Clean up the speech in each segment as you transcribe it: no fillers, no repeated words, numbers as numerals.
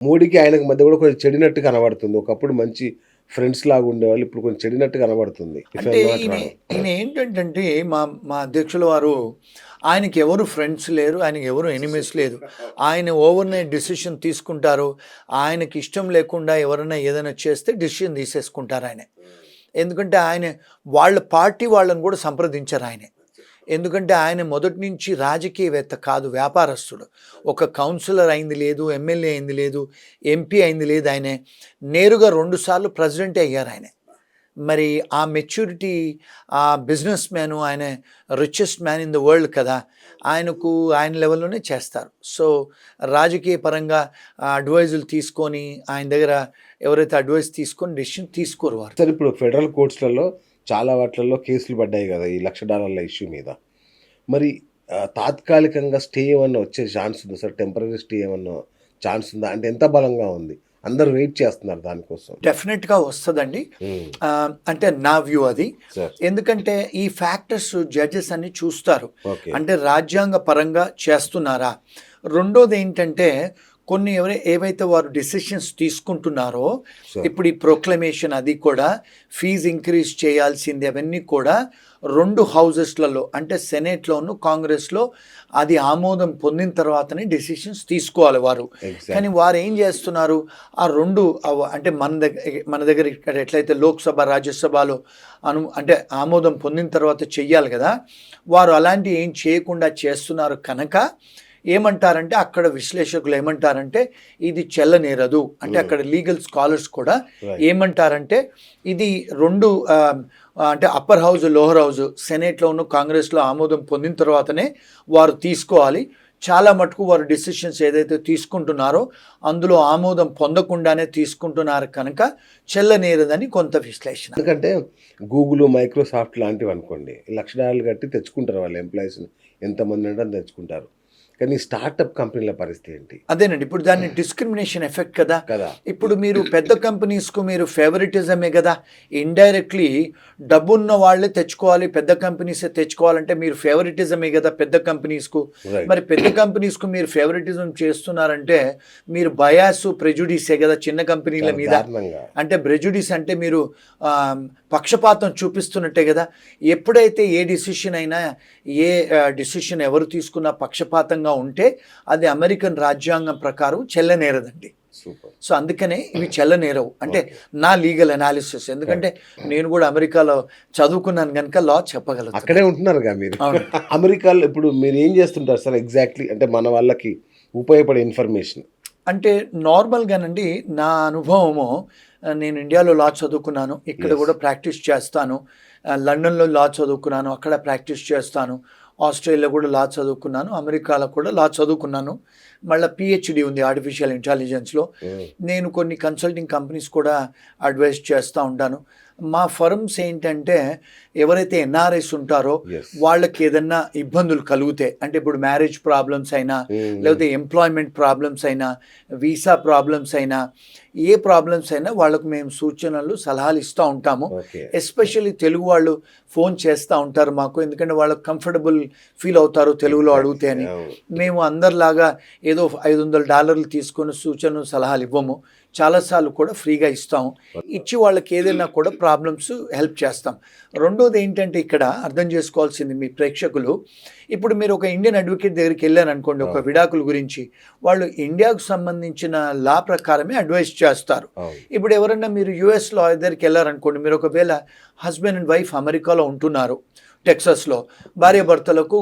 మోడీకి ఆయనకి మధ్య కూడా కొంచెం చెడినట్టు కనబడుతుంది. ఒకప్పుడు మంచి ఫ్రెండ్స్ లాగా ఉండేవాళ్ళు. ఇప్పుడు కొంచెం చెడినట్టు కనబడుతుంది. ఇఫ్ అంటే ఐయామ్ నాట్ ఈయన రాంగ్. ఈయన ఏంటంటే మా మా అధ్యక్షుల వారు ఆయనకి ఎవరు ఫ్రెండ్స్ లేరు. ఆయనకి ఎవరు ఎనిమీస్ లేదు. ఆయన ఓవర్‌నైట్ డిసిషన్ తీసుకుంటారు. ఆయనకి ఇష్టం లేకుండా ఎవరైనా ఏదైనా చేస్తే డిసిషన్ తీసేసుకుంటారు ఆయన. ఎందుకంటే ఆయన వాళ్ళ పార్టీ వాళ్ళని కూడా సంప్రదించరు ఆయన. ఎందుకంటే ఆయన మొదటి నుంచి రాజకీయవేత్త కాదు, వ్యాపారస్తుడు. ఒక కౌన్సిలర్ అయింది లేదు, ఎమ్మెల్యే అయింది లేదు, ఎంపీ అయింది లేదు. ఆయనే నేరుగా 2 సార్లు ప్రెసిడెంటే అయ్యారు ఆయన. మరి ఆ మెచ్యూరిటీ, ఆ బిజినెస్ మ్యాను, ఆయన richest man in the world కదా! ఆయనకు ఆయన లెవెల్‌లోనే చేస్తారు. సో, రాజకీయ పరంగా అడ్వైజులు తీసుకొని ఆయన దగ్గర ఎవరైతే అడ్వైస్ తీసుకొని డెసిషన్ తీసుకోరు వారు. సార్ ఇప్పుడు ఫెడరల్ కోర్ట్స్‌లలో చాలా వాటిలలో కేసులు పడ్డాయి గదా! ఈ $1,00,000 ఇష్యూ మీద. మరి తాత్కాలికంగా స్టే ఏమన్నా వచ్చే ఛాన్స్ ఉందా సార్? టెంపరరీ స్టే ఏమన్నా ఛాన్స్ ఉందా? అంటే ఎంత బలంగా ఉంది? అందరూ వెయిట్ చేస్తున్నారు దానికోసం. డెఫినెట్‌గా వస్తదండి. హ్మ్. అంటే నా వ్యూ అది. సార్. ఎందుకంటే ఈ ఫ్యాక్టర్స్ జడ్జెస్ అన్ని చూస్తారు. ఓకే. అంటే రాజ్యాంగ పరంగా చేస్తున్నారా? రెండోదేంటంటే కొన్ని ఏవైతే వారు డెసిషన్స్ తీసుకుంటున్నారో, సార్. ఇప్పుడు ఈ ప్రొక్లమేషన్ అది కూడా ఫీజ్ ఇంక్రీజ్ చేయాల్సింది అవన్నీ కూడా 2 హౌజెస్‌లలో అంటే సెనేట్‌లోను, కాంగ్రెస్‌లో అది ఆమోదం పొందిన తర్వాతనే డెసిషన్స్ తీసుకోవాలి వారు. ఎగ్జాక్ట్. కానీ వారు ఏం చేస్తున్నారు, ఆ 2 అంటే మన దగ్గర ఇక్కడ ఎట్లయితే లోక్‌సభ, రాజ్యసభలో అంటే ఆమోదం పొందిన తర్వాత చెయ్యాలి కదా! వారు అలాంటివి ఏం చేయకుండా చేస్తున్నారు కనుక ఏమంటారంటే అక్కడ విశ్లేషకులు ఏమంటారంటే ఇది చెల్లనేరదు. అంటే అక్కడ లీగల్ స్కాలర్స్ కూడా రైట్. ఏమంటారంటే ఇది 2 అంటే అప్పర్ హౌస్, లోవర్ హౌస్ సెనేట్‌లోను, కాంగ్రెస్‌లో ఆమోదం పొందిన తర్వాతనే వారు తీసుకోవాలి. చాలా మటుకు వారు డెసిషన్స్ ఏదైతే తీసుకుంటున్నారో అందులో ఆమోదం పొందకుండానే తీసుకుంటున్నారు కనుక చెల్లనేరదని కొంత విశ్లేషణ. ఎందుకంటే గూగుల్, మైక్రోసాఫ్ట్ లాంటివనుకోండి. $1,00,000 కట్టి తెచ్చుకుంటారు వాళ్ళ ఎంప్లాయీస్‌ని. ఎంతమంది అంటే అంత తెచ్చుకుంటారు. కానీ స్టార్టప్ కంపెనీల పరిస్థితి ఏంటి? అదేనండి. ఇప్పుడు దాన్ని డిస్క్రిమినేషన్ ఎఫెక్ట్ కదా! కదా! ఇప్పుడు మీరు పెద్ద కంపెనీస్‌కు మీరు ఫేవరిటిజమే గదా! ఇండైరెక్ట్‌లీ డబ్బున్న వాళ్ళే తెచ్చుకోవాలి, పెద్ద కంపెనీసే తెచ్చుకోవాలంటే మీరు ఫేవరిటిజమే గదా పెద్ద కంపెనీస్‌కు. రైట్. మరి పెద్ద కంపెనీస్‌కు మీరు ఫేవరిటిజం చేస్తున్నారంటే మీరు బయాస్, ప్రెజుడిసే గదా చిన్న కంపెనీల చాలా మీద. దారుణంగా. అంటే ప్రెజుడిస్ అంటే మీరు పక్షపాతం చూపిస్తున్నట్టే గదా! ఎప్పుడైతే ఏ డిసిషన్ అయినా, ఏ డిసిషన్ ఎవరు తీసుకున్నా పక్షపాతంగా ఉంటే అది అమెరికన్ రాజ్యాంగం ప్రకారం చెల్లనేరదండి. సూపర్. సో అందుకనే ఇవి చెల్లనేరవు. అంటే ఓకే. నా లీగల్ అనాలిసిస్. ఎందుకంటే నేను కూడా అమెరికాలో చదువుకున్నాను గనుక లా చెప్పగలుగుతాను. అక్కడే ఉంటున్నారుగా మీరు. అవును. అమెరికాలో ఇప్పుడు మీరేం చేస్తుంటారు సార్ ఎగ్జాక్ట్‌లీ? అంటే మన వాళ్ళకి ఉపయోగపడే ఇన్ఫర్మేషన్. అంటే నార్మల్‌గానండి నా అనుభవము నేను ఇండియాలో లా చదువుకున్నాను. ఇక్కడ యెస్. కూడా ప్రాక్టీస్ చేస్తాను. లండన్‌లో లా చదువుకున్నాను. అక్కడ ప్రాక్టీస్ చేస్తాను. ఆస్ట్రేలియాలో కూడా లా చదువుకున్నాను. అమెరికాలో కూడా లా చదువుకున్నాను. మళ్ళా పీహెచ్‌డీ ఉంది ఆర్టిఫిషియల్ ఇంటెలిజెన్స్‌లో. హ్మ్. నేను కొన్ని కన్సల్టింగ్ కంపెనీస్ కూడా అడ్వైస్ చేస్తూ ఉంటాను. మా ఫర్మ్స్ ఏంటంటే ఎవరైతే ఎన్ఆర్ఐస్ ఉంటారో యెస్. వాళ్ళకి ఏదన్నా ఇబ్బందులు కలిగితే అంటే ఇప్పుడు మ్యారేజ్ ప్రాబ్లమ్స్ అయినా, లేకపోతే ఎంప్లాయ్మెంట్ ప్రాబ్లమ్స్ అయినా, వీసా ప్రాబ్లమ్స్ అయినా, ఏ ప్రాబ్లమ్స్ అయినా వాళ్ళకు మేము సూచనలు, సలహాలు ఇస్తూ ఉంటాము. ఓకే. ఎస్పెషల్లీ తెలుగు వాళ్ళు ఫోన్ చేస్తూ ఉంటారు మాకు. ఎందుకంటే వాళ్ళకి కంఫర్టబుల్ ఫీల్ అవుతారు తెలుగులో అడిగితే అని. అవును. మేము అందరిలాగా ఏదో $500 తీసుకొని సూచనలు, సలహాలు ఇవ్వము. చాలాసార్లు కూడా ఫ్రీగా ఇస్తాము. ఇచ్చి వాళ్ళకి ఏదైనా కూడా ప్రాబ్లమ్స్ హెల్ప్ చేస్తాం. రెండోది ఏంటంటే ఇక్కడ అర్థం చేసుకోవాల్సింది మీ ప్రేక్షకులు, ఇప్పుడు మీరు ఒక ఇండియన్ అడ్వకేట్ దగ్గరికి వెళ్ళారనుకోండి ఒక విడాకుల గురించి, వాళ్ళు ఇండియాకు సంబంధించిన లా ప్రకారమే అడ్వైస్ చేస్తారు. అవును. ఇప్పుడు ఎవరన్నా మీరు యూఎస్ లా దగ్గరికి వెళ్ళారనుకోండి, మీరు ఒకవేళ హస్బెండ్ అండ్ వైఫ్ అమెరికాలో ఉంటున్నారు, టెక్సాస్‌లో భార్యాభర్తలకు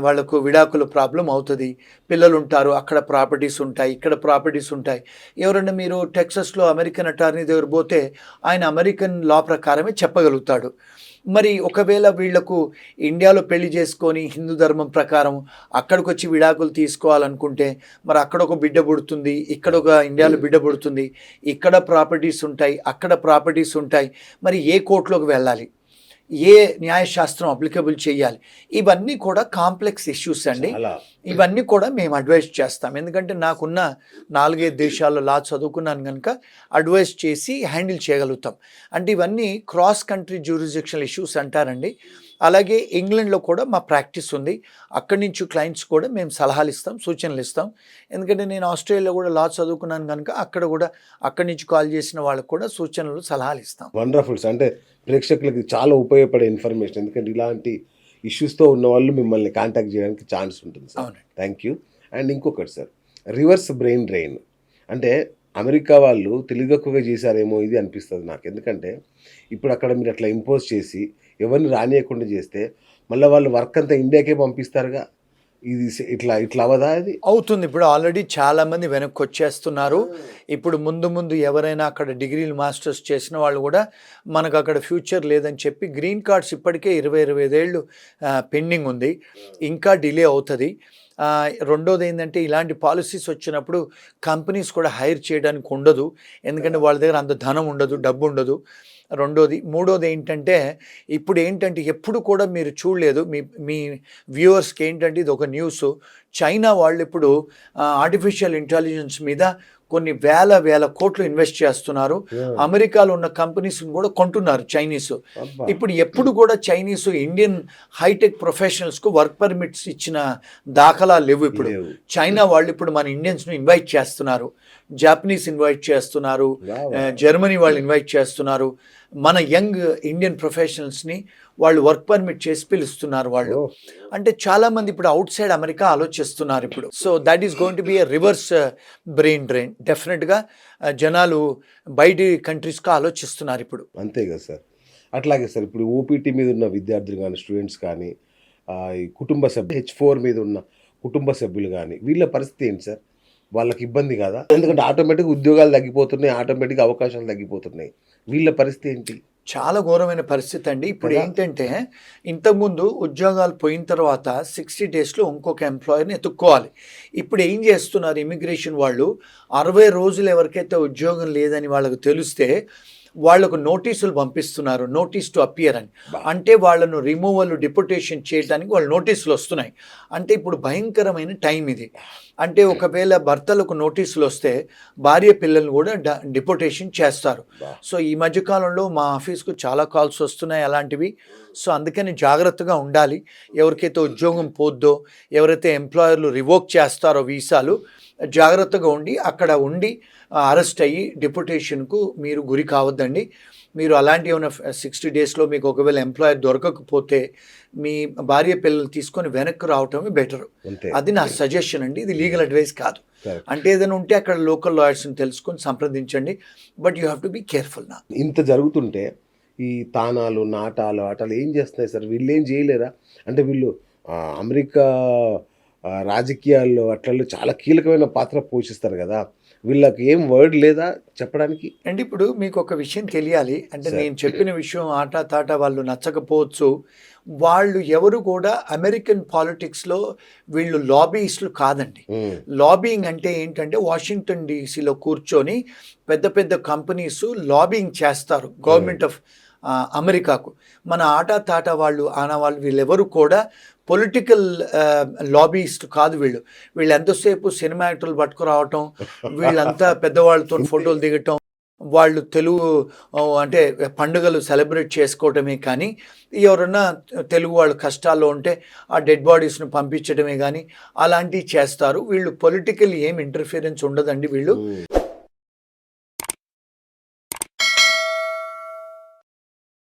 వాళ్ళకు విడాకుల ప్రాబ్లమ్ అవుతుంది. పిల్లలు ఉంటారు, అక్కడ ప్రాపర్టీస్ ఉంటాయి, ఇక్కడ ప్రాపర్టీస్ ఉంటాయి. ఎవరన్నా మీరు టెక్సాస్‌లో అమెరికన్ అటార్నీ దగ్గర పోతే ఆయన అమెరికన్ లా ప్రకారమే చెప్పగలుగుతాడు. మరి ఒకవేళ వీళ్లకు ఇండియాలో పెళ్లి చేసుకొని హిందూ ధర్మం ప్రకారం అక్కడికి వచ్చి విడాకులు తీసుకోవాలనుకుంటే మరి అక్కడ ఒక బిడ్డ పుడుతుంది, ఇక్కడ ఒక ఇండియాలో బిడ్డ పుడుతుంది, ఇక్కడ ప్రాపర్టీస్ ఉంటాయి, అక్కడ ప్రాపర్టీస్ ఉంటాయి. మరి ఏ కోర్టులోకి వెళ్ళాలి, ఏ న్యాయశాస్త్రం అప్లికబుల్ చేయాలి, ఇవన్నీ కూడా కాంప్లెక్స్ ఇష్యూస్ అండి. చాలా. ఇవన్నీ కూడా మేము అడ్వైస్ చేస్తాం. ఎందుకంటే నాకున్న 4, 5 దేశాల్లో లా చదువుకున్నాను కనుక అడ్వైస్ చేసి హ్యాండిల్ చేయగలుగుతాం. అంటే ఇవన్నీ క్రాస్ కంట్రీ జ్యూరిస్డిక్షనల్ ఇష్యూస్ అంటారండి. అలాగే ఇంగ్లాండ్లో కూడా మా ప్రాక్టీస్ ఉంది. అక్కడి నుంచి క్లయింట్స్ కూడా మేము సలహాలు ఇస్తాం, సూచనలు ఇస్తాం. ఎందుకంటే నేను ఆస్ట్రేలియాలో కూడా లా చదువుకున్నాను కనుక అక్కడ కూడా అక్కడి నుంచి కాల్ చేసిన వాళ్ళకు కూడా సూచనలు, సలహాలు ఇస్తాం. Wonderful sir. అంటే ప్రేక్షకులకి చాలా ఉపయోగపడే ఇన్ఫర్మేషన్. ఎందుకంటే ఇలాంటి ఇష్యూస్తో ఉన్న వాళ్ళు మిమ్మల్ని కాంటాక్ట్ చేయడానికి ఛాన్స్ ఉంటుంది సార్. అవునండి. Thank you. అండ్ ఇంకొకటి సార్, రివర్స్ బ్రెయిన్ డ్రైన్ అంటే అమెరికా వాళ్ళు తెలివితక్కువగా చేశారేమో ఇది అనిపిస్తుంది నాకు. ఎందుకంటే ఇప్పుడు అక్కడ మీరు అట్లా ఇంపోజ్ చేసి ఎవరిని రానియకుండా చేస్తే మళ్ళీ వాళ్ళు వర్క్ అంతా ఇండియాకే పంపిస్తారుగా. ఇది ఇట్లా అవదా అది? అవుతుంది. ఇప్పుడు ఆల్రెడీ చాలామంది వెనక్కి వచ్చేస్తున్నారు. ఇప్పుడు ముందు ఎవరైనా అక్కడ డిగ్రీలు, మాస్టర్స్ చేసిన వాళ్ళు కూడా మనకు అక్కడ ఫ్యూచర్ లేదని చెప్పి గ్రీన్ కార్డ్స్ ఇప్పటికే 20-25 ఏళ్ళు పెండింగ్ ఉంది. ఇంకా డిలే అవుతుంది. రెండోది ఏంటంటే ఇలాంటి పాలసీస్ వచ్చినప్పుడు కంపెనీస్ కూడా హైర్ చేయడానికి ఉండదు. ఎందుకంటే వాళ్ళ దగ్గర అంత ధనం ఉండదు, డబ్బు ఉండదు. మూడోది ఏంటంటే ఇప్పుడు ఏంటంటే ఎప్పుడు కూడా మీరు చూడలేదు, మీ వ్యూవర్స్కి ఏంటంటే ఇది ఒక న్యూస్. చైనా వాళ్ళు ఇప్పుడు ఆర్టిఫిషియల్ ఇంటెలిజెన్స్ మీద కొన్ని వేల కోట్లు ఇన్వెస్ట్ చేస్తున్నారు. అమెరికాలో ఉన్న కంపెనీస్ని కూడా కొంటున్నారు చైనీస్. ఇప్పుడు ఎప్పుడు కూడా చైనీస్ ఇండియన్ హైటెక్ ప్రొఫెషనల్స్కు వర్క్ పర్మిట్స్ ఇచ్చిన దాఖలా లేవు. ఇప్పుడు చైనా వాళ్ళు ఇప్పుడు మన ఇండియన్స్ను ఇన్వైట్ చేస్తున్నారు, జాపనీస్ ఇన్వైట్ చేస్తున్నారు, జర్మనీ వాళ్ళు ఇన్వైట్ చేస్తున్నారు. మన యంగ్ ఇండియన్ ప్రొఫెషనల్స్ని వాళ్ళు వర్క్ పర్మిట్ చేసి పిలుస్తున్నారు వాళ్ళు. అంటే చాలామంది ఇప్పుడు అవుట్ సైడ్ అమెరికా ఆలోచిస్తున్నారు ఇప్పుడు. So that is going to be a reverse brain drain. డెఫినెట్గా జనాలు బయటి కంట్రీస్కి ఆలోచిస్తున్నారు ఇప్పుడు. అంతే కదా సార్. అట్లాగే సార్, ఇప్పుడు ఓపీటీ మీద ఉన్న విద్యార్థులు కానీ, స్టూడెంట్స్ కానీ, ఈ కుటుంబ సభ్యులు H4 మీద ఉన్న కుటుంబ సభ్యులు కానీ, వీళ్ళ పరిస్థితి ఏంటి సార్? వాళ్ళకి ఇబ్బంది కాదా? ఎందుకంటే ఆటోమేటిక్గా ఉద్యోగాలు తగ్గిపోతున్నాయి, ఆటోమేటిక్గా అవకాశాలు తగ్గిపోతున్నాయి. వీళ్ళ పరిస్థితి ఏంటి? చాలా ఘోరమైన పరిస్థితి అండి. ఇప్పుడు ఏంటంటే ఇంతకుముందు ఉద్యోగాలు పోయిన తర్వాత 60 డేస్లో ఇంకొక ఎంప్లాయర్ని ఎత్తుక్కోవాలి. ఇప్పుడు ఏం చేస్తున్నారు ఇమిగ్రేషన్ వాళ్ళు, 60 రోజులు ఎవరికైతే ఉద్యోగం లేదని వాళ్ళకు తెలిస్తే వాళ్లకు నోటీసులు పంపిస్తున్నారు, నోటీస్ టు అపియర్ అని. అంటే వాళ్ళను రిమూవల్, డిపోటేషన్ చేయడానికి వాళ్ళు నోటీసులు వస్తున్నాయి. అంటే ఇప్పుడు భయంకరమైన టైం ఇది. అంటే ఒకవేళ భర్తలకు నోటీసులు వస్తే భార్య పిల్లల్ని కూడా డిపోటేషన్ చేస్తారు. సో ఈ మధ్యకాలంలో మా ఆఫీస్కు చాలా కాల్స్ వస్తున్నాయి అలాంటివి. సో అందుకని జాగ్రత్తగా ఉండాలి. ఎవరికైతే ఉద్యోగం పోద్దో, ఎవరైతే ఎంప్లాయర్లు రివోక్ చేస్తారో వీసాలు, జాగ్రత్తగా అక్కడ ఉండి అరెస్ట్ అయ్యి డిపోటేషన్కు మీరు గురి కావద్దండి. మీరు అలాంటి ఏమైనా 60 డేస్లో మీకు ఒకవేళ ఎంప్లాయర్ దొరకకపోతే మీ భార్య పిల్లలు తీసుకొని వెనక్కి రావటమే బెటర్. అది నా సజెషన్ అండి. ఇది లీగల్ అడ్వైస్ కాదు. అంటే ఏదైనా ఉంటే అక్కడ లోకల్ లాయర్స్ని తెలుసుకొని సంప్రదించండి. But you have to be careful. నా ఇంత జరుగుతుంటే ఈ తానాలు, నాటాలు, ఆటలు ఏం చేస్తున్నాయి సార్? వీళ్ళు ఏం చేయలేరా? అంటే వీళ్ళు అమెరికా రాజకీయాల్లో అట్లలో చాలా కీలకమైన పాత్ర పోషిస్తారు కదా, వీళ్ళకి ఏం వర్డ్ లేదా చెప్పడానికి? అంటే ఇప్పుడు మీకు ఒక విషయం తెలియాలి. అంటే నేను చెప్పిన విషయం ఆట తాట వాళ్ళు నచ్చకపోవచ్చు. వాళ్ళు ఎవరు కూడా అమెరికన్ పాలిటిక్స్లో వీళ్ళు లాబీయిస్టులు కాదండి. లాబీయింగ్ అంటే ఏంటంటే వాషింగ్టన్ డీసీలో కూర్చొని పెద్ద కంపెనీస్ లాబీయింగ్ చేస్తారు గవర్నమెంట్ ఆఫ్ అమెరికాకు. మన ఆట తాట వాళ్ళు ఆనవాళ్ళు వీళ్ళెవరు కూడా పొలిటికల్ లాబీయిస్ట్ కాదు. వీళ్ళు ఎంతసేపు సినిమా యాక్టర్లు పట్టుకురావటం, వీళ్ళంతా పెద్దవాళ్ళతో ఫోటోలు దిగటం, వాళ్ళు తెలుగు అంటే పండుగలు సెలబ్రేట్ చేసుకోవటమే కానీ, ఎవరన్నా తెలుగు వాళ్ళు కష్టాల్లో ఉంటే ఆ డెడ్ బాడీస్ను పంపించడమే కానీ అలాంటివి చేస్తారు. వీళ్ళు పొలిటికల్ ఏం ఇంటర్ఫియరెన్స్ ఉండదండి వీళ్ళు.